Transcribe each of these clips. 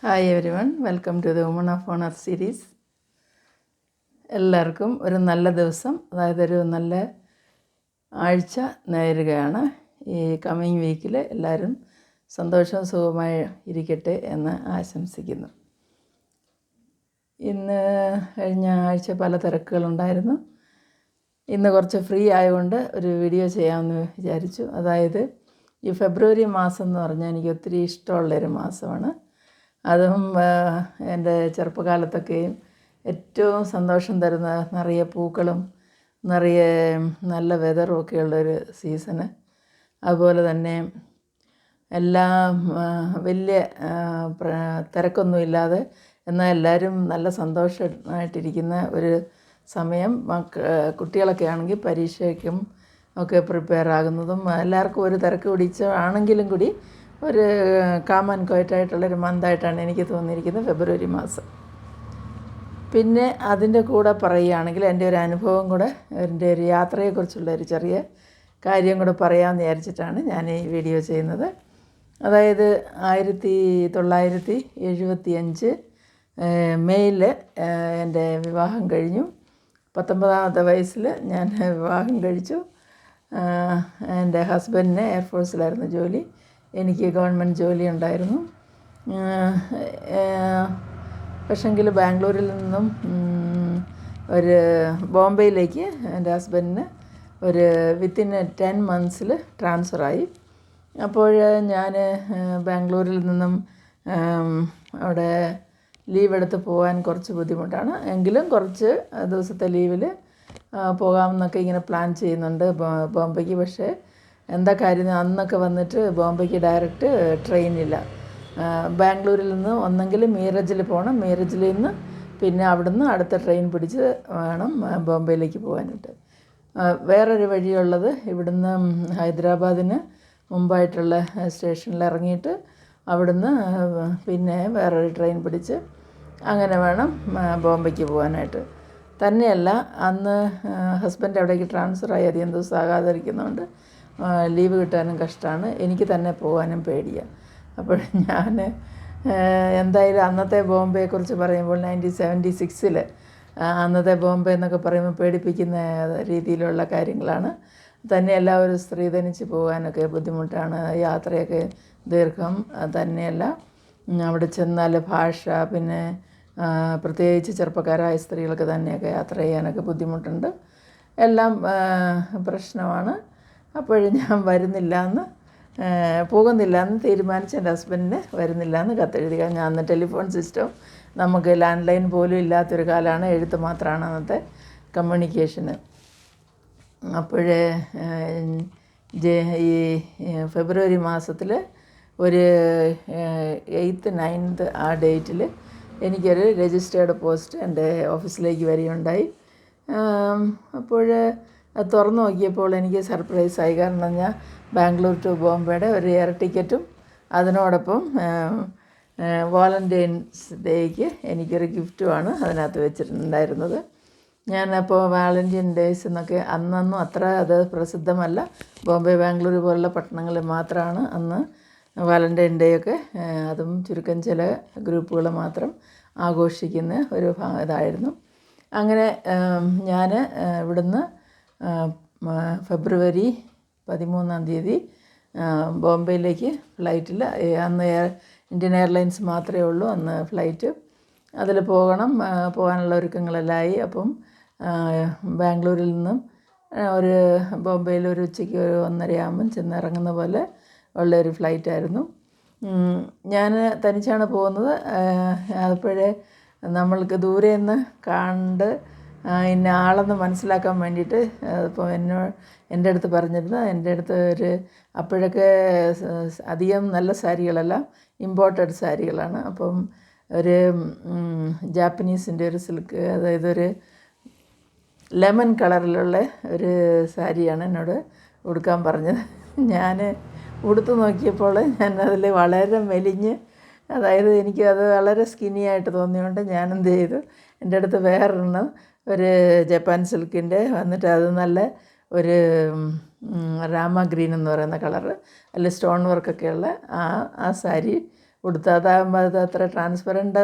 Hi everyone, welcome to the woman of honour series. എല്ലാവർക്കും ഒരു നല്ല ദിവസം, അതായത് ഒരു നല്ല ആഴ്ച നേരുകയാണ്. ഈ കമ്മിങ് വീക്കിൽ എല്ലാവരും സന്തോഷവും സുഖമായി ഇരിക്കട്ടെ എന്ന് ആശംസിക്കുന്നു. ഇന്ന് കഴിഞ്ഞ ആഴ്ച പല തിരക്കുകളുണ്ടായിരുന്നു. ഇന്ന് കുറച്ച് ഫ്രീ ആയതുകൊണ്ട് ഒരു വീഡിയോ ചെയ്യാമെന്ന് വിചാരിച്ചു. അതായത് ഈ ഫെബ്രുവരി മാസം എന്ന് പറഞ്ഞാൽ എനിക്ക് ഒത്തിരി ഇഷ്ടമുള്ളൊരു മാസമാണ്. അതും എൻ്റെ ചെറുപ്പകാലത്തൊക്കെയും ഏറ്റവും സന്തോഷം തരുന്ന നിറയെ പൂക്കളും നിറയെ നല്ല വെതറും ഒക്കെയുള്ളൊരു സീസണ്. അതുപോലെ തന്നെ എല്ലാം വലിയ തിരക്കൊന്നുമില്ലാതെ എന്നാൽ എല്ലാവരും നല്ല സന്തോഷമായിട്ടിരിക്കുന്ന ഒരു സമയം. കുട്ടികളൊക്കെ ആണെങ്കിൽ പരീക്ഷയ്ക്കും ഒക്കെ പ്രിപ്പയർ ആകുന്നതും എല്ലാവർക്കും ഒരു തിരക്ക് പിടിച്ച ആണെങ്കിലും കൂടി ഒരു കാം ആൻഡ് ക്വയറ്റായിട്ടുള്ളൊരു മന്തായിട്ടാണ് എനിക്ക് തോന്നിയിരിക്കുന്നത് ഫെബ്രുവരി മാസം. പിന്നെ അതിൻ്റെ കൂടെ പറയുകയാണെങ്കിൽ എൻ്റെ ഒരു അനുഭവം കൂടെ, എൻ്റെ ഒരു യാത്രയെക്കുറിച്ചുള്ള ഒരു ചെറിയ കാര്യം കൂടെ പറയാമെന്ന് വിചാരിച്ചിട്ടാണ് ഞാൻ ഈ വീഡിയോ ചെയ്യുന്നത്. അതായത് 1975 മെയ്യിൽ എൻ്റെ വിവാഹം കഴിഞ്ഞു. 19ാമത്തെ വയസ്സിൽ ഞാൻ വിവാഹം കഴിച്ചു. എൻ്റെ ഹസ്ബൻഡിന് എയർഫോഴ്സിലായിരുന്നു ജോലി, എനിക്ക് ഗവൺമെൻറ് ജോലി ഉണ്ടായിരുന്നു. പക്ഷെങ്കിൽ ബാംഗ്ലൂരിൽ നിന്നും ഒരു ബോംബെയിലേക്ക് എൻ്റെ ഹസ്ബൻഡിന് ഒരു വിത്തിൻ 10 months ട്രാൻസ്ഫറായി. അപ്പോൾ ഞാൻ ബാംഗ്ലൂരിൽ നിന്നും അവിടെ ലീവ് എടുത്ത് പോകാൻ കുറച്ച് ബുദ്ധിമുട്ടാണ്. എങ്കിലും കുറച്ച് ദിവസത്തെ ലീവിൽ പോകാമെന്നൊക്കെ ഇങ്ങനെ പ്ലാൻ ചെയ്യുന്നുണ്ട് ബോംബെക്ക്. പക്ഷേ എന്താ കാര്യം, അന്നൊക്കെ വന്നിട്ട് ബോംബെക്ക് ഡയറക്റ്റ് ട്രെയിനില്ല. ബാംഗ്ലൂരിൽ നിന്ന് ഒന്നെങ്കിൽ മീറജിൽ പോകണം, മീറജിൽ നിന്ന് പിന്നെ അവിടുന്ന് അടുത്ത ട്രെയിൻ പിടിച്ച് വേണം ബോംബെയിലേക്ക് പോകാനായിട്ട്. വേറൊരു വഴിയുള്ളത് ഇവിടുന്ന് ഹൈദരാബാദിന് മുമ്പായിട്ടുള്ള സ്റ്റേഷനിൽ ഇറങ്ങിയിട്ട് അവിടുന്ന് പിന്നെ വേറൊരു ട്രെയിൻ പിടിച്ച് അങ്ങനെ വേണം ബോംബെക്ക് പോകാനായിട്ട്. തന്നെയല്ല, അന്ന് ഹസ്ബൻഡ് അവിടേക്ക് ട്രാൻസ്ഫറായി അധികം ദിവസം ആകാതിരിക്കുന്നതുകൊണ്ട് ലീവ് കിട്ടാനും കഷ്ടമാണ്, എനിക്ക് തന്നെ പോകാനും പേടിയാണ്. അപ്പോൾ ഞാൻ എന്തായാലും അന്നത്തെ ബോംബെയെക്കുറിച്ച് പറയുമ്പോൾ 1976 അന്നത്തെ ബോംബെ എന്നൊക്കെ പറയുമ്പോൾ പേടിപ്പിക്കുന്ന രീതിയിലുള്ള കാര്യങ്ങളാണ്. തന്നെയല്ല, ഒരു സ്ത്രീ തനിച്ച് പോകാനൊക്കെ ബുദ്ധിമുട്ടാണ്, യാത്രയൊക്കെ ദീർഘം. തന്നെയല്ല, അവിടെ ചെന്നാൽ ഭാഷ, പിന്നെ പ്രത്യേകിച്ച് ചെറുപ്പക്കാരായ സ്ത്രീകൾക്ക് തന്നെയൊക്കെ യാത്ര ചെയ്യാനൊക്കെ ബുദ്ധിമുട്ടുണ്ട്, എല്ലാം പ്രശ്നമാണ്. അപ്പോഴും ഞാൻ പോകുന്നില്ല എന്ന് തീരുമാനിച്ച് എൻ്റെ ഹസ്ബൻഡിന് വരുന്നില്ല എന്ന് കത്തെഴുതി. ഞാൻ അന്ന് ടെലിഫോൺ സിസ്റ്റം, നമുക്ക് ലാൻഡ് ലൈൻ പോലും ഇല്ലാത്തൊരു കാലമാണ്, എഴുത്ത് മാത്രമാണ് അന്നത്തെ കമ്മ്യൂണിക്കേഷന്. അപ്പോഴേ ഈ ഫെബ്രുവരി മാസത്തിൽ ഒരു 8th 9th ആ ഡേറ്റിൽ എനിക്കൊരു രജിസ്റ്റേർഡ് പോസ്റ്റ് എൻ്റെ ഓഫീസിലേക്ക് വരികയുണ്ടായി. അപ്പോൾ അത് തുറന്നു നോക്കിയപ്പോൾ എനിക്ക് സർപ്രൈസായി. കാരണം ഞാൻ ബാംഗ്ലൂർ ടു ബോംബെയുടെ ഒരു എയർ ടിക്കറ്റും അതിനോടൊപ്പം വാലൻറ്റൈൻസ് ഡേയ്ക്ക് എനിക്കൊരു ഗിഫ്റ്റുമാണ് അതിനകത്ത് വെച്ചിട്ടുണ്ടായിരുന്നത്. ഞാനപ്പോൾ വാലൻറ്റൈൻ ഡേയ്സ് എന്നൊക്കെ അന്നൊന്നും അത്ര അത് പ്രസിദ്ധമല്ല, ബോംബെ ബാംഗ്ലൂർ പോലുള്ള പട്ടണങ്ങളിൽ മാത്രമാണ് അന്ന് വാലൻറ്റൈൻ ഡേ ഒക്കെ, അതും ചുരുക്കം ചില ഗ്രൂപ്പുകൾ മാത്രം ആഘോഷിക്കുന്ന ഒരു ഇതായിരുന്നു. അങ്ങനെ ഞാൻ ഇവിടുന്ന് ഫെബ്രുവരി 13 ബോംബെയിലേക്ക് ഫ്ലൈറ്റിൽ, അന്ന് ഇന്ത്യൻ എയർലൈൻസ് മാത്രമേ ഉള്ളൂ അന്ന് ഫ്ലൈറ്റ്, അതിൽ പോകാനുള്ള ഒരുക്കങ്ങളെല്ലാം ആയി. അപ്പം ബാംഗ്ലൂരിൽ നിന്നും ഒരു ബോംബെയിൽ ഒരു ഉച്ചയ്ക്ക് ഒരു 1:30 ചെന്നിറങ്ങുന്ന പോലെ ഉള്ളൊരു ഫ്ലൈറ്റായിരുന്നു. ഞാൻ തനിച്ചാണ് പോകുന്നത്. അപ്പോഴേ നമ്മൾക്ക് ദൂരെ നിന്ന് കണ്ട് ഇന്ന ആളെന്ന് മനസ്സിലാക്കാൻ വേണ്ടിയിട്ട് ഇപ്പോൾ എൻ്റെ അടുത്ത് പറഞ്ഞിരുന്നു. എൻ്റെ അടുത്ത് അപ്പോഴൊക്കെ അധികം നല്ല സാരികളെല്ലാം ഇമ്പോർട്ടഡ് സാരികളാണ്. അപ്പം ഒരു ജാപ്പനീസിൻ്റെ ഒരു സിൽക്ക്, അതായത് ഒരു ലെമൺ കളറിലുള്ള ഒരു സാരിയാണ് എന്നോട് ഉടുക്കാൻ പറഞ്ഞത്. ഞാൻ ഉടുത്ത് നോക്കിയപ്പോൾ ഞാനതിൽ വളരെ മെലിഞ്ഞ്, അതായത് എനിക്കത് വളരെ സ്കിന്നി ആയിട്ട് തോന്നിയുകൊണ്ട് ഞാനെന്ത് ചെയ്തു, എൻ്റെ അടുത്ത് വേറൊരെണ്ണം ഒരു ജപ്പാൻ സിൽക്കിൻ്റെ വന്നിട്ട് അത് നല്ല ഒരു രാമ ഗ്രീൻ എന്ന് പറയുന്ന കളറ്, അതിൽ സ്റ്റോൺ വർക്കൊക്കെയുള്ള ആ സാരി ഉടുത്ത് അതാകുമ്പോൾ അത് അത്ര ട്രാൻസ്പെറൻ്റ്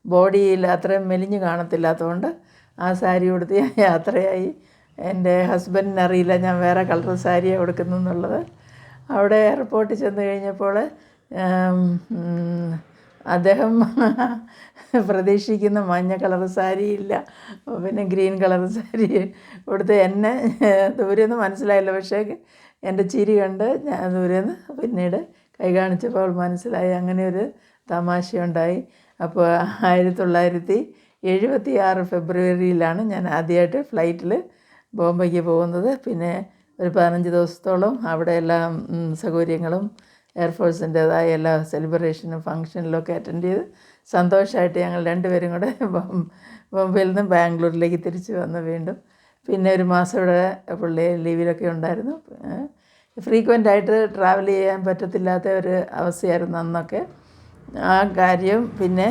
ബോഡിയിൽ അത്രയും മെലിഞ്ഞ് കാണത്തില്ലാത്തതുകൊണ്ട് ആ സാരി ഉടുത്ത് ഞാൻ യാത്രയായി. എൻ്റെ ഹസ്ബൻഡിന് അറിയില്ല ഞാൻ വേറെ കളർ സാരിയാണ് ഉടുക്കുന്നു എന്നുള്ളത്. അവിടെ എയർപോർട്ടിൽ ചെന്ന് കഴിഞ്ഞപ്പോൾ അദ്ദേഹം പ്രതീക്ഷിക്കുന്ന മഞ്ഞ കളർ സാരിയില്ല, പിന്നെ ഗ്രീൻ കളർ സാരി ഉടുത്ത് എന്നെ ദൂരെയൊന്നും മനസ്സിലായില്ല. പക്ഷേ എൻ്റെ ചിരി കണ്ട് ഞാൻ ദൂരെന്ന് പിന്നീട് കൈ കാണിച്ചപ്പോൾ മനസ്സിലായി. അങ്ങനെ ഒരു തമാശയുണ്ടായി. അപ്പോൾ 1976 ഫെബ്രുവരിയിലാണ് ഞാൻ ആദ്യമായിട്ട് ഫ്ലൈറ്റിൽ ബോംബെക്ക് പോകുന്നത്. പിന്നെ ഒരു 15 ദിവസത്തോളം അവിടെ എല്ലാം സൗകര്യങ്ങളും എയർഫോഴ്സിൻ്റേതായ എല്ലാ സെലിബ്രേഷനും ഫങ്ഷനിലൊക്കെ അറ്റൻഡ് ചെയ്ത് സന്തോഷമായിട്ട് ഞങ്ങൾ രണ്ടുപേരും കൂടെ ബോംബെയിൽ നിന്ന് ബാംഗ്ലൂരിലേക്ക് തിരിച്ച് വന്നു വീണ്ടും. പിന്നെ ഒരു മാസം ഇവിടെ പുള്ളി ലീവിലൊക്കെ ഉണ്ടായിരുന്നു. ഫ്രീക്വൻ്റായിട്ട് ട്രാവൽ ചെയ്യാൻ പറ്റത്തില്ലാത്ത ഒരു അവസ്ഥയായിരുന്നു അന്നൊക്കെ. ആ കാര്യം പിന്നെ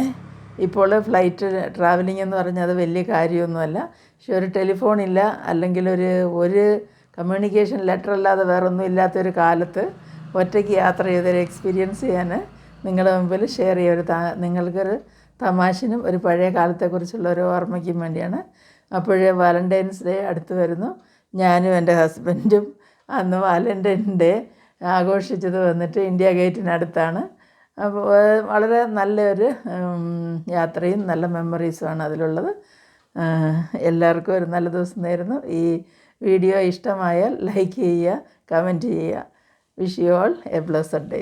ഇപ്പോൾ ഫ്ലൈറ്റ് ട്രാവലിംഗ് എന്ന് പറഞ്ഞാൽ അത് വലിയ കാര്യമൊന്നുമല്ല. പക്ഷെ ഒരു ടെലിഫോണില്ല, അല്ലെങ്കിൽ ഒരു കമ്മ്യൂണിക്കേഷൻ ലെറ്റർ അല്ലാതെ വേറൊന്നും ഇല്ലാത്തൊരു കാലത്ത് ഒറ്റയ്ക്ക് യാത്ര ചെയ്തൊരു എക്സ്പീരിയൻസ് ചെയ്യാൻ നിങ്ങളുടെ മുമ്പിൽ ഷെയർ ചെയ്യുക. നിങ്ങൾക്കൊരു തമാശനും ഒരു പഴയ കാലത്തെക്കുറിച്ചുള്ള ഒരു ഓർമ്മയ്ക്കും വേണ്ടിയാണ്. അപ്പോഴേ വാലൻറ്റൈൻസ് ഡേ അടുത്ത് വരുന്നു. ഞാനും എൻ്റെ ഹസ്ബൻഡും അന്ന് വാലൻറ്റൈൻ ഡേ ആഘോഷിച്ചത് വന്നിട്ട് ഇന്ത്യ ഗേറ്റിനടുത്താണ്. അപ്പോൾ വളരെ നല്ലൊരു യാത്രയും നല്ല മെമ്മറീസുമാണ് അതിലുള്ളത്. എല്ലാവർക്കും ഒരു നല്ല ദിവസം നേരുന്നു. ഈ വീഡിയോ ഇഷ്ടമായാൽ ലൈക്ക് ചെയ്യുക, കമൻറ്റ് ചെയ്യുക. Wish you all A blessed day.